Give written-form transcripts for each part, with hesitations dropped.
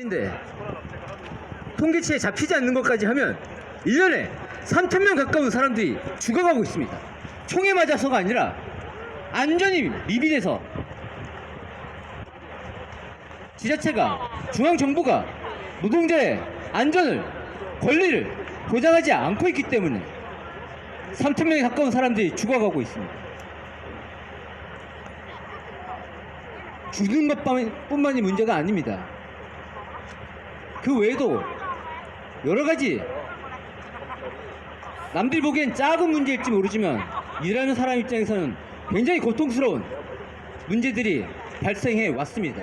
인데 통계치에 잡히지 않는 것까지 하면 1년에 3,000명 가까운 사람들이 죽어가고 있습니다. 총에 맞아서가 아니라 안전이 미비돼서 지자체가, 중앙정부가 노동자의 안전을, 권리를 보장하지 않고 있기 때문에 3,000명에 가까운 사람들이 죽어가고 있습니다. 죽는 것뿐만이 문제가 아닙니다. 그 외에도 여러 가지 남들 보기엔 작은 문제일지 모르지만 일하는 사람 입장에서는 굉장히 고통스러운 문제들이 발생해 왔습니다.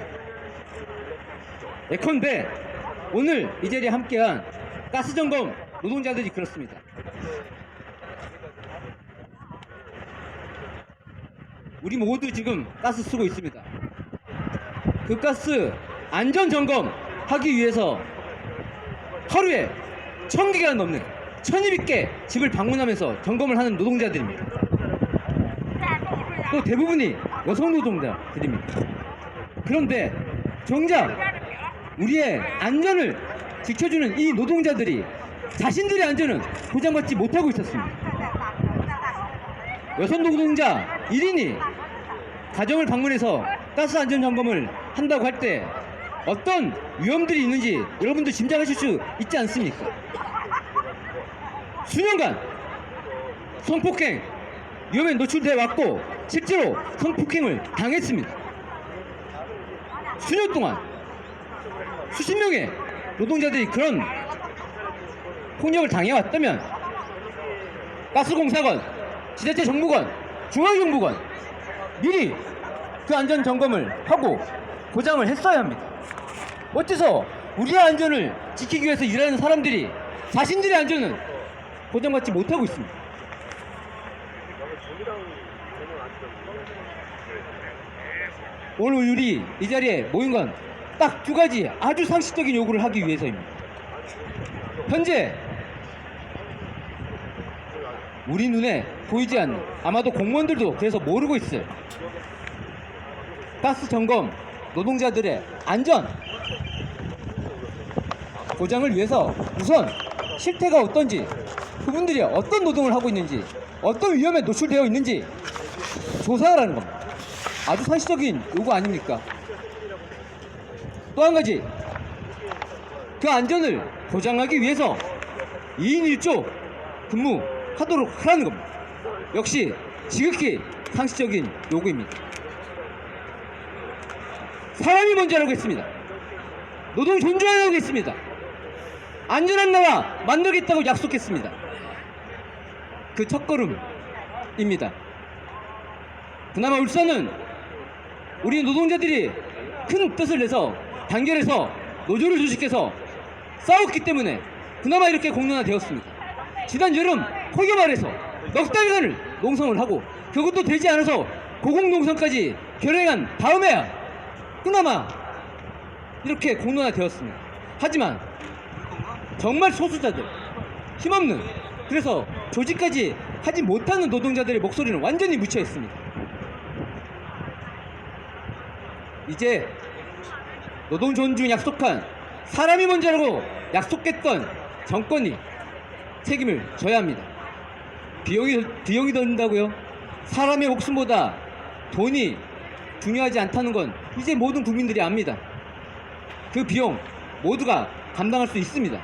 예컨대 오늘 이 자리에 함께한 가스점검 노동자들이 그렇습니다. 우리 모두 지금 가스 쓰고 있습니다. 그 가스 안전점검 하기 위해서 하루에 1,000개가 넘는 1,200개 집을 방문하면서 점검을 하는 노동자들입니다. 또 대부분이 여성 노동자들입니다. 그런데 정작 우리의 안전을 지켜주는 이 노동자들이 자신들의 안전은 보장받지 못하고 있었습니다. 여성 노동자 1인이 가정을 방문해서 가스 안전 점검을 한다고 할 때 어떤 위험들이 있는지 여러분도 짐작하실 수 있지 않습니까? 수년간 성폭행 위험에 노출돼 왔고 실제로 성폭행을 당했습니다. 수년 동안 수십 명의 노동자들이 그런 폭력을 당해왔다면 가스공사건, 지자체 정부건, 중앙정부건 미리 그 안전 점검을 하고 보장을 했어야 합니다. 어째서 우리의 안전을 지키기 위해서 일하는 사람들이 자신들의 안전은 보장받지 못하고 있습니다. 오늘 우리 이 자리에 모인 건 딱 두 가지 아주 상식적인 요구를 하기 위해서입니다. 현재 우리 눈에 보이지 않는, 아마도 공무원들도 그래서 모르고 있어요. 가스 점검 노동자들의 안전 보장을 위해서 우선 실태가 어떤지, 그분들이 어떤 노동을 하고 있는지, 어떤 위험에 노출되어 있는지 조사하라는 겁니다. 아주 상식적인 요구 아닙니까? 또 한 가지, 그 안전을 보장하기 위해서 2인 1조 근무하도록 하라는 겁니다. 역시 지극히 상식적인 요구입니다. 사람이 먼저라고 했습니다. 노동 존중하라고 했습니다. 안전한 나라 만들겠다고 약속했습니다. 그 첫걸음입니다. 그나마 울산은 우리 노동자들이 큰 뜻을 내서 단결해서 노조를 조직해서 싸웠기 때문에 그나마 이렇게 공론화되었습니다. 지난 여름 포교 말에서 넉 달간을 농성을 하고 그것도 되지 않아서 고공농성까지 결행한 다음에야 그나마 이렇게 공론화되었습니다. 하지만 정말 소수자들, 힘없는, 그래서 조직까지 하지 못하는 노동자들의 목소리는 완전히 묻혀 있습니다. 이제 노동 존중 약속한, 사람이 먼저라고 약속했던 정권이 책임을 져야 합니다. 비용이 든다고요? 사람의 목숨보다 돈이 중요하지 않다는 건 이제 모든 국민들이 압니다. 그 비용 모두가 감당할 수 있습니다.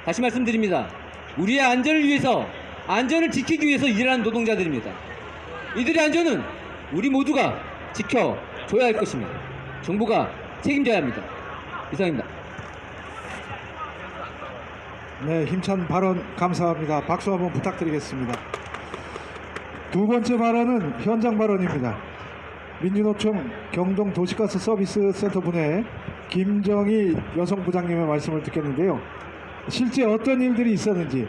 다시 말씀드립니다. 우리의 안전을 위해서, 안전을 지키기 위해서 일하는 노동자들입니다. 이들의 안전은 우리 모두가 지켜줘야 할 것입니다. 정부가 책임져야 합니다. 이상입니다. 네, 힘찬 발언 감사합니다. 박수 한번 부탁드리겠습니다. 두 번째 발언은 현장 발언입니다. 민주노총 경동도시가스 서비스 센터 분의 김정희 여성부장님의 말씀을 듣겠는데요. 실제 어떤 일들이 있었는지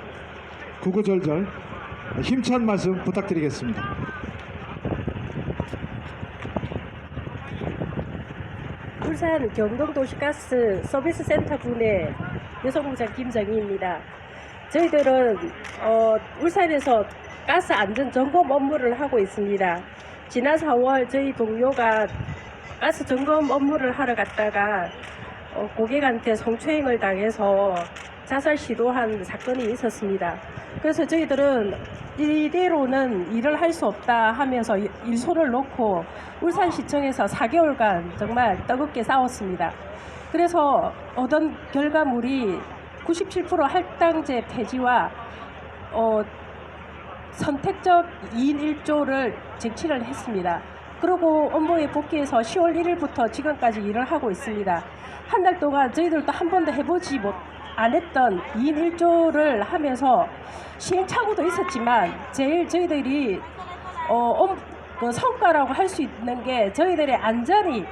구구절절 힘찬 말씀 부탁드리겠습니다. 울산 경동도시가스 서비스센터 분의 여성부장 김정희입니다. 저희들은 울산에서 가스 안전 점검 업무를 하고 있습니다. 지난 4월 저희 동료가 가스 점검 업무를 하러 갔다가 고객한테 성추행을 당해서 자살 시도한 사건이 있었습니다. 그래서 저희들은 이대로는 일을 할 수 없다 하면서 일손을 놓고 울산시청에서 4개월간 정말 뜨겁게 싸웠습니다. 그래서 얻은 결과물이 97% 할당제 폐지와 선택적 2인 1조를 쟁취를 했습니다. 그리고 업무에 복귀해서 10월 1일부터 지금까지 일을 하고 있습니다. 한 달 동안 저희들도 한 번도 해보지 안 했던 2인 1조를 하면서 시행착오도 있었지만 제일 저희들이 그 성과라고 할 수 있는 게 저희들의 안전이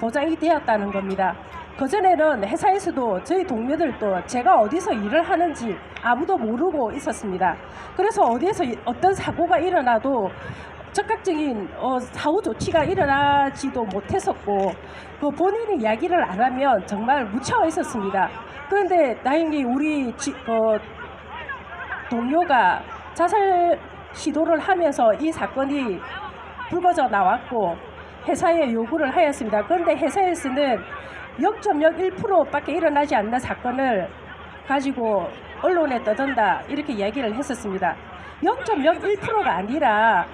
보장이 되었다는 겁니다. 그전에는 회사에서도 저희 동료들도 제가 어디서 일을 하는지 아무도 모르고 있었습니다. 그래서 어디에서 어떤 사고가 일어나도 적극적인 사후 조치가 일어나지도 못했었고 그 본인이 이야기를 안 하면 정말 묻혀 있었습니다. 그런데 다행히 우리 동료가 자살 시도를 하면서 이 사건이 불거져 나왔고 회사에 요구를 하였습니다. 그런데 회사에서는 0.01%밖에 일어나지 않는 사건을 가지고 언론에 떠든다 이렇게 이야기를 했었습니다. 0.01%가 아니라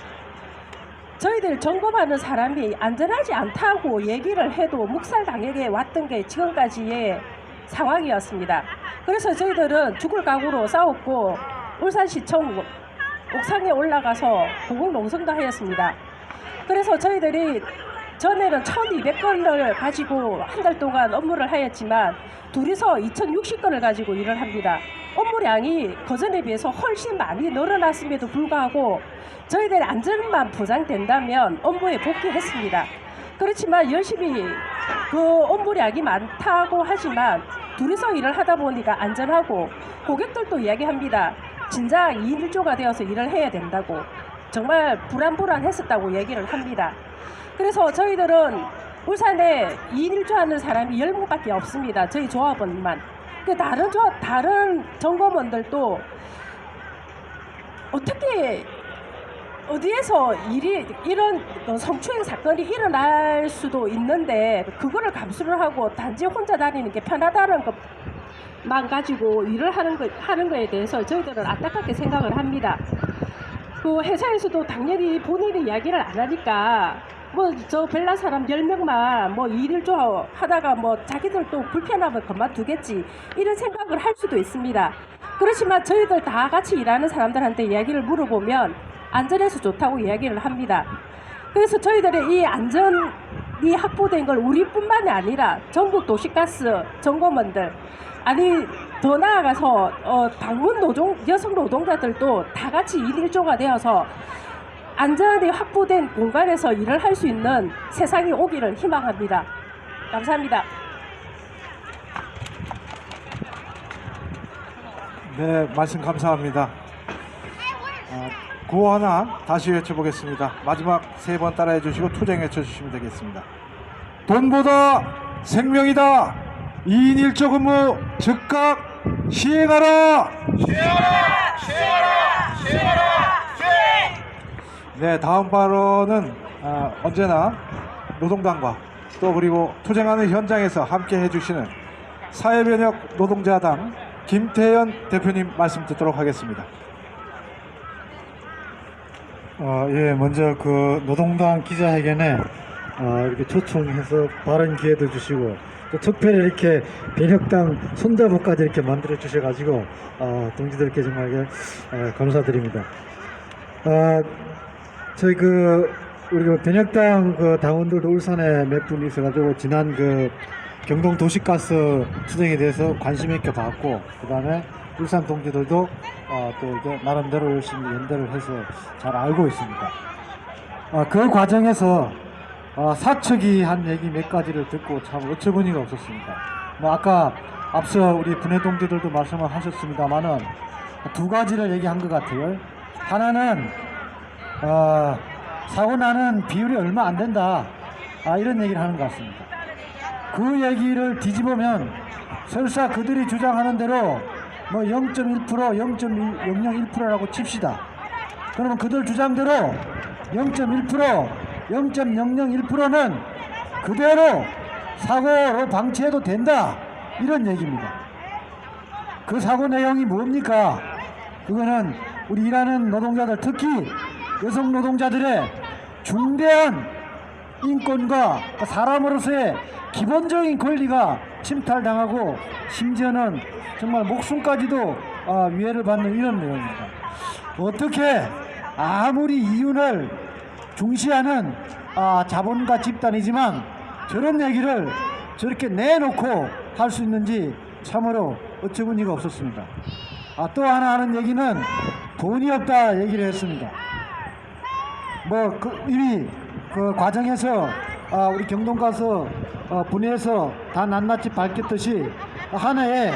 저희들 점검하는 사람이 안전하지 않다고 얘기를 해도 묵살당하게 왔던 게 지금까지의 상황이었습니다. 그래서 저희들은 죽을 각오로 싸웠고 울산시청 옥상에 올라가서 고공농성도 하였습니다. 그래서 저희들이 전에는 1200건을 가지고 한 달 동안 업무를 하였지만 둘이서 2060건을 가지고 일을 합니다. 업무량이 그전에 비해서 훨씬 많이 늘어났음에도 불구하고 저희들의 안전만 보장된다면 업무에 복귀했습니다. 그렇지만 열심히 그 업무량이 많다고 하지만 둘이서 일을 하다 보니까 안전하고 고객들도 이야기합니다. 진작 2인 1조가 되어서 일을 해야 된다고 정말 불안했었다고 얘기를 합니다. 그래서 저희들은 울산에 2인 1조 하는 사람이 10명밖에 없습니다. 저희 조합원만. 다른 점검원들도 어떻게 어디에서 이런 성추행 사건이 일어날 수도 있는데 그거를 감수를 하고 단지 혼자 다니는 게 편하다는 것만 가지고 일을 하는 거에 대해서 저희들은 안타깝게 생각을 합니다. 그 회사에서도 당연히 본인이 이야기를 안 하니까 저 벨라 사람 10명만 2인 1조 하다가 자기들도 불편하면 그만두겠지 이런 생각을 할 수도 있습니다. 그렇지만 저희들 다 같이 일하는 사람들한테 이야기를 물어보면 안전해서 좋다고 이야기를 합니다. 그래서 저희들의 이 안전이 확보된 걸 우리뿐만이 아니라 전국 도시가스 점검원들 아니 더 나아가서 방문 여성 노동자들도 다 같이 2인 1조가 되어서 안전이 확보된 공간에서 일을 할 수 있는 세상이 오기를 희망합니다. 감사합니다. 네, 말씀 감사합니다. 구호 하나 다시 외쳐보겠습니다. 마지막 3번 따라해 주시고 투쟁 외쳐주시면 되겠습니다. 돈보다 생명이다. 2인 1조 근무 즉각 시행하라. 시행하라. 네, 다음 발언은 언제나 노동당과 또 그리고 투쟁하는 현장에서 함께 해주시는 사회변혁 노동자당 김태현 대표님 말씀 듣도록 하겠습니다. 예, 먼저 그 노동당 기자회견에 이렇게 초청해서 발언 기회도 주시고 또 특별히 이렇게 변혁당 손잡이까지 이렇게 만들어 주셔가지고 동지들께 정말 감사드립니다. 저희 우리 변혁당 당원들도 울산에 몇 분 있어가지고 지난 경동 도시가스 투쟁에 대해서 관심 있게 봤고 그 다음에 울산 동지들도 또 이렇게 나름대로 열심히 연대를 해서 잘 알고 있습니다. 그 과정에서 사측이 한 얘기 몇 가지를 듣고 참 어처구니가 없었습니다. 아까 앞서 우리 분해 동지들도 말씀을 하셨습니다만은 2가지를 얘기한 것 같아요. 하나는 사고 나는 비율이 얼마 안 된다 이런 얘기를 하는 것 같습니다. 그 얘기를 뒤집으면 설사 그들이 주장하는 대로 0.1%, 0.001%라고 칩시다. 그러면 그들 주장대로 0.1%, 0.001%는 그대로 사고로 방치해도 된다, 이런 얘기입니다. 그 사고 내용이 뭡니까? 그거는 우리 일하는 노동자들, 특히 여성 노동자들의 중대한 인권과 사람으로서의 기본적인 권리가 침탈당하고 심지어는 정말 목숨까지도 위해를 받는 이런 내용입니다. 어떻게 아무리 이윤을 중시하는 자본가 집단이지만 저런 얘기를 저렇게 내놓고 할 수 있는지 참으로 어처구니가 없었습니다. 또 하나 하는 얘기는 돈이 없다 얘기를 했습니다. 이미 그 과정에서 우리 경동가스 분해해서 다 낱낱이 밝혔듯이 한 해에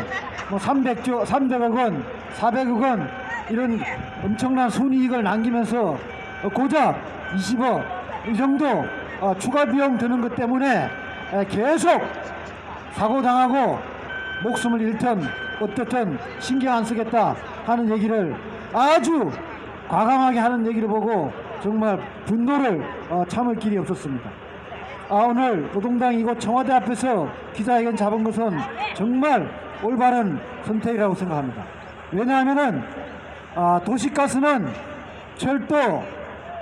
300억 원, 400억 원 이런 엄청난 순이익을 남기면서 고작 20억 이 정도 추가 비용 드는 것 때문에 계속 사고당하고 목숨을 잃든 어떻든 신경 안 쓰겠다 하는 얘기를 아주 과감하게 하는 얘기를 보고 정말 분노를 참을 길이 없었습니다. 오늘 노동당 이곳 청와대 앞에서 기자회견 잡은 것은 정말 올바른 선택이라고 생각합니다. 왜냐하면은 도시가스는 철도,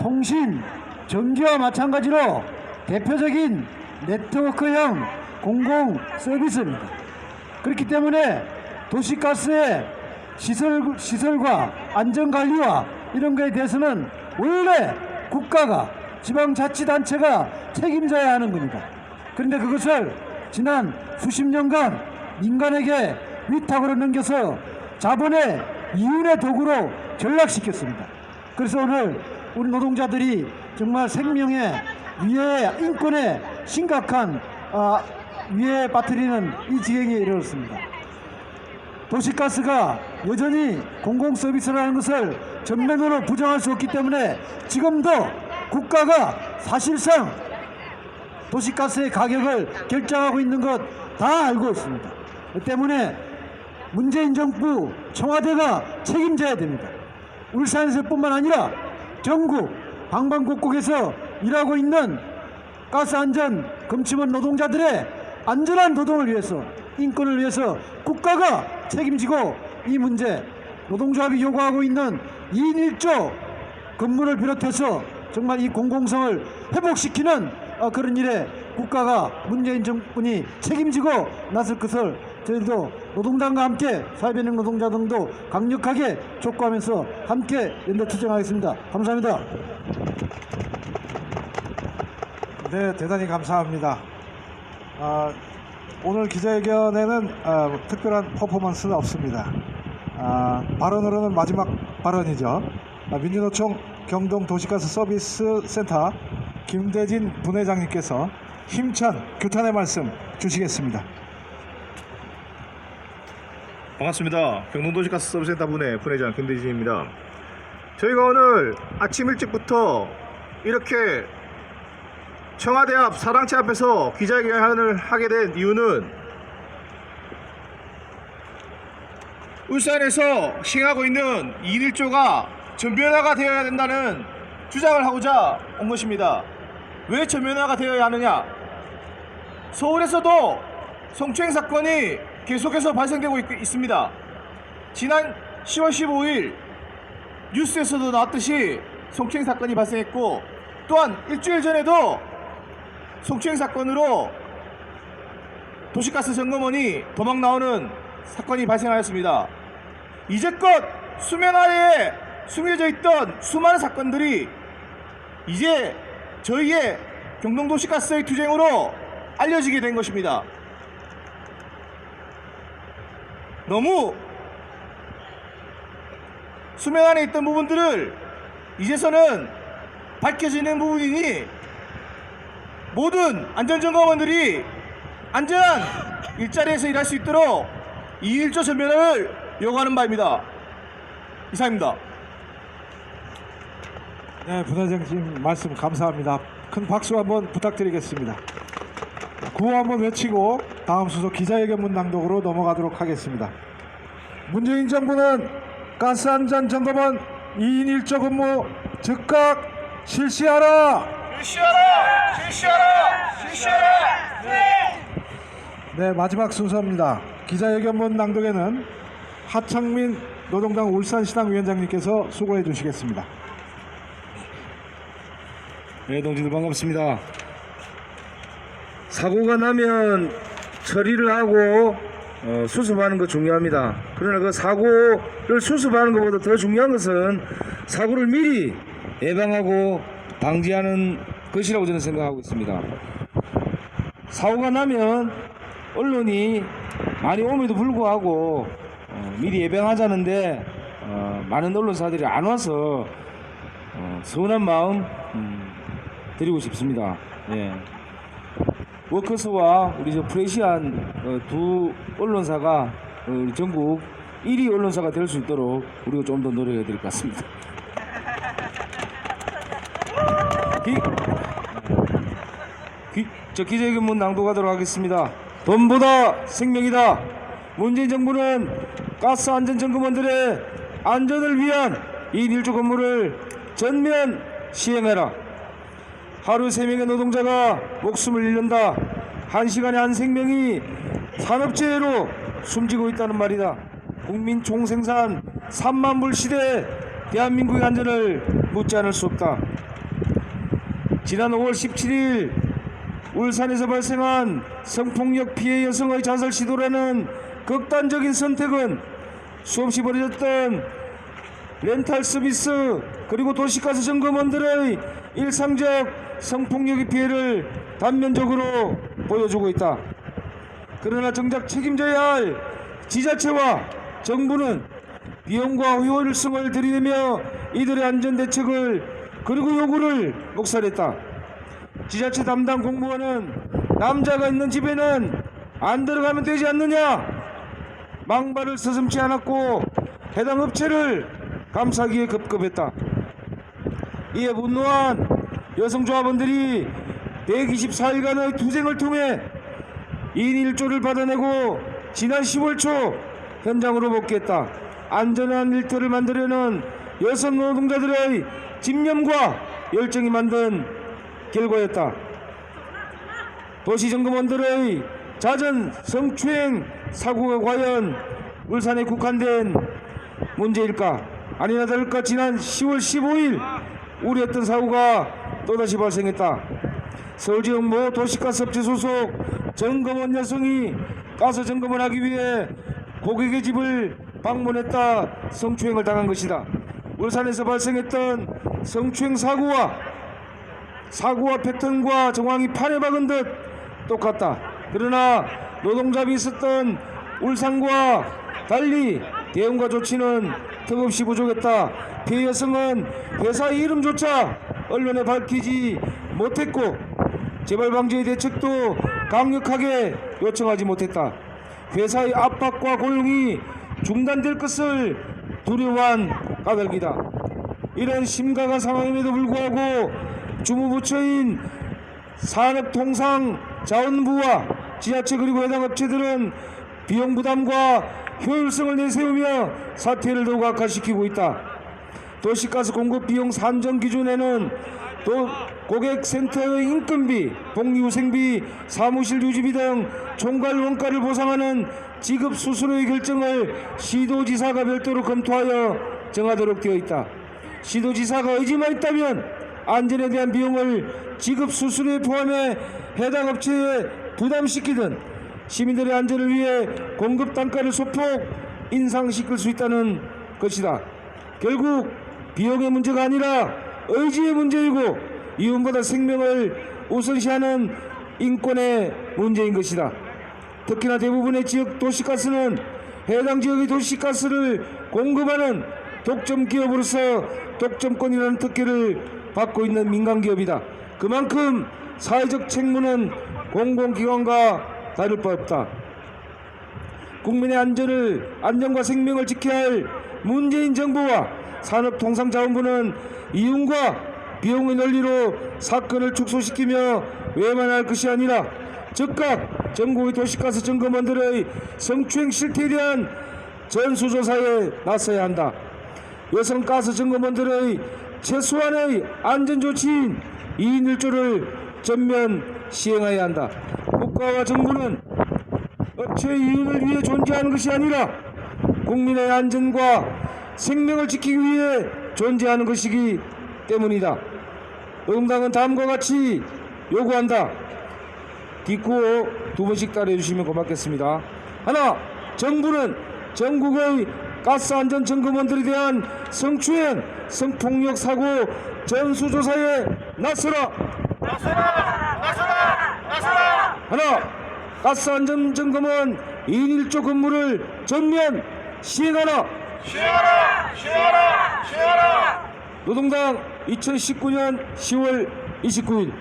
통신, 전기와 마찬가지로 대표적인 네트워크형 공공 서비스입니다. 그렇기 때문에 도시가스의 시설과 안전관리와 이런 거에 대해서는 원래 국가가, 지방자치단체가 책임져야 하는 겁니다. 그런데 그것을 지난 수십 년간 민간에게 위탁으로 넘겨서 자본의 이윤의 도구로 전락시켰습니다. 그래서 오늘 우리 노동자들이 정말 생명의 위해, 인권에 심각한 위해에 빠뜨리는 이 지경에 이르렀습니다. 도시가스가 여전히 공공서비스라는 것을 전면으로 부정할 수 없기 때문에 지금도 국가가 사실상 도시가스의 가격을 결정하고 있는 것 다 알고 있습니다. 때문에 문재인 정부 청와대가 책임져야 됩니다. 울산에서뿐만 아니라 전국 방방곡곡에서 일하고 있는 가스안전 검침원 노동자들의 안전한 노동을 위해서, 인권을 위해서 국가가 책임지고 이 문제, 노동조합이 요구하고 있는 2인 1조 근무를 비롯해서 정말 이 공공성을 회복시키는 그런 일에 국가가, 문재인 정권이 책임지고 나설 것을 저희도 노동당과 함께 사회변형 노동자 등도 강력하게 촉구하면서 함께 연대 투쟁하겠습니다. 감사합니다. 네, 대단히 감사합니다. 오늘 기자회견에는 특별한 퍼포먼스는 없습니다. 발언으로는 마지막 발언이죠. 민주노총 경동도시가스 서비스 센터 김대진 분회장님께서 힘찬 규탄의 말씀 주시겠습니다. 반갑습니다. 경동도시가스 서비스센터 분회장 김대진입니다. 저희가 오늘 아침 일찍부터 이렇게 청와대 앞 사랑채 앞에서 기자회견을 하게 된 이유는 울산에서 시행하고 있는 2인 1조가 전면화가 되어야 된다는 주장을 하고자 온 것입니다. 왜 전면화가 되어야 하느냐? 서울에서도 성추행 사건이 계속해서 발생되고 있습니다. 지난 10월 15일 뉴스에서도 나왔듯이 성추행 사건이 발생했고, 또한 일주일 전에도 성추행 사건으로 도시가스 점검원이 도망 나오는 사건이 발생하였습니다. 이제껏 수면 아래에 숨겨져 있던 수많은 사건들이 이제 저희의 경동도시가스의 투쟁으로 알려지게 된 것입니다. 너무 수면 안에 있던 부분들을 이제서는 밝혀지는 부분이니 모든 안전점검원들이 안전한 일자리에서 일할 수 있도록 2인 1조 전면화를 요구하는 바입니다. 이상입니다. 네, 분회장님 말씀 감사합니다. 큰 박수 한번 부탁드리겠습니다. 구호 한번 외치고 다음 수속 기자회견문 낭독으로 넘어가도록 하겠습니다. 문재인 정부는 가스안전 점검원 2인 1조 근무 즉각 실시하라! 실시하라! 실시하라! 실시하라! 네! 네, 마지막 순서입니다. 기자회견문 낭독에는 하창민 노동당 울산시당 위원장님께서 수고해 주시겠습니다. 네, 동지들 반갑습니다. 사고가 나면 처리를 하고 수습하는 거 중요합니다. 그러나 그 사고를 수습하는 것보다 더 중요한 것은 사고를 미리 예방하고 방지하는 것이라고 저는 생각하고 있습니다. 사고가 나면 언론이 많이 옴에도 불구하고 미리 예방하자는데 많은 언론사들이 안 와서 서운한 마음 드리고 싶습니다. 예. 워커스와 우리 프레시안 두 언론사가 우리 전국 1위 언론사가 될 수 있도록 우리가 좀 더 노력해야 될 것 같습니다. 기자회견문 낭독하도록 하겠습니다. 돈보다 생명이다. 문재인 정부는 가스 안전 점검원들의 안전을 위한 2인 1조 근무를 전면 시행해라. 하루 3명의 노동자가 목숨을 잃는다. 1시간에 한 생명이 산업재해로 숨지고 있다는 말이다. 국민 총생산 3만 불 시대에 대한민국의 안전을 묻지 않을 수 없다. 지난 5월 17일 울산에서 발생한 성폭력 피해 여성의 자살 시도라는 극단적인 선택은 수없이 벌어졌던 렌탈 서비스 그리고 도시가스 점검원들의 일상적 성폭력의 피해를 단면적으로 보여주고 있다. 그러나 정작 책임져야 할 지자체와 정부는 비용과 효율성을 들이대며 이들의 안전대책을 그리고 요구를 묵살했다. 지자체 담당 공무원은 남자가 있는 집에는 안 들어가면 되지 않느냐 망발을 서슴지 않았고 해당 업체를 감사하기에 급급했다. 이에 분노한 여성조합원들이 124일간의 투쟁을 통해 2인 1조를 받아내고 지난 10월 초 현장으로 복귀했다. 안전한 일터를 만들려는 여성 노동자들의 집념과 열정이 만든 결과였다. 도시점검원들의 잦은 성추행 사고가 과연 울산에 국한된 문제일까? 아니나 다를까 지난 10월 15일 우려했던 사고가 또다시 발생했다. 서울지역 모 도시가스업체 소속 점검원 여성이 가스 점검을 하기 위해 고객의 집을 방문했다 성추행을 당한 것이다. 울산에서 발생했던 성추행 사고와 패턴과 정황이 판에 박은 듯 똑같다. 그러나 노동잡이 있었던 울산과 달리 대응과 조치는 턱없이 부족했다. 피해 여성은 회사의 이름조차 언론에 밝히지 못했고 재발 방지의 대책도 강력하게 요청하지 못했다. 회사의 압박과 고용이 중단될 것을 두려워한 까닭이다. 이런 심각한 상황임에도 불구하고 주무부처인 산업통상자원부와 지자체 그리고 해당 업체들은 비용 부담과 효율성을 내세우며 사태를 더욱 악화시키고 있다. 도시가스 공급 비용 산정 기준에는 또 고객센터의 인건비, 복리후생비, 사무실 유지비 등 총괄 원가를 보상하는 지급 수수료의 결정을 시도지사가 별도로 검토하여 정하도록 되어 있다. 시도지사가 의지만 있다면 안전에 대한 비용을 지급 수수료에 포함해 해당 업체에 부담시키든 시민들의 안전을 위해 공급 단가를 소폭 인상시킬 수 있다는 것이다. 결국 비용의 문제가 아니라 의지의 문제이고 이윤보다 생명을 우선시하는 인권의 문제인 것이다. 특히나 대부분의 지역 도시가스는 해당 지역의 도시가스를 공급하는 독점 기업으로서 독점권이라는 특혜를 받고 있는 민간기업이다. 그만큼 사회적 책무는 공공기관과 다를 바 없다. 국민의 안전과 생명을 지켜야 할 문재인 정부와 산업통상자원부는 이윤과 비용의 논리로 사건을 축소시키며 외면할 것이 아니라 즉각 전국의 도시가스 점검원들의 성추행 실태에 대한 전수조사에 나서야 한다. 여성가스 점검원들의 최소한의 안전조치인 2인 1조를 전면 시행해야 한다. 국가와 정부는 업체 이윤을 위해 존재하는 것이 아니라 국민의 안전과 생명을 지키기 위해 존재하는 것이기 때문이다. 노동당은 다음과 같이 요구한다. 뒷구호 2번씩 따라해 주시면 고맙겠습니다. 하나, 정부는 전국의 가스안전점검원들에 대한 성추행, 성폭력 사고 전수조사에 나서라. 하나, 가스안전점검원 2인 1조 근무를 전면 시행하라. 노동당 2019년 10월 29일.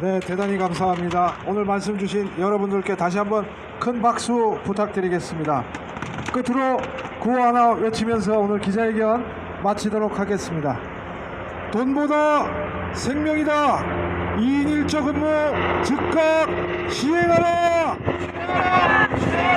네, 대단히 감사합니다. 오늘 말씀 주신 여러분들께 다시 한번 큰 박수 부탁드리겠습니다. 끝으로 구호 하나 외치면서 오늘 기자회견 마치도록 하겠습니다. 돈보다 생명이다. 2인 1조 근무 즉각 시행하라.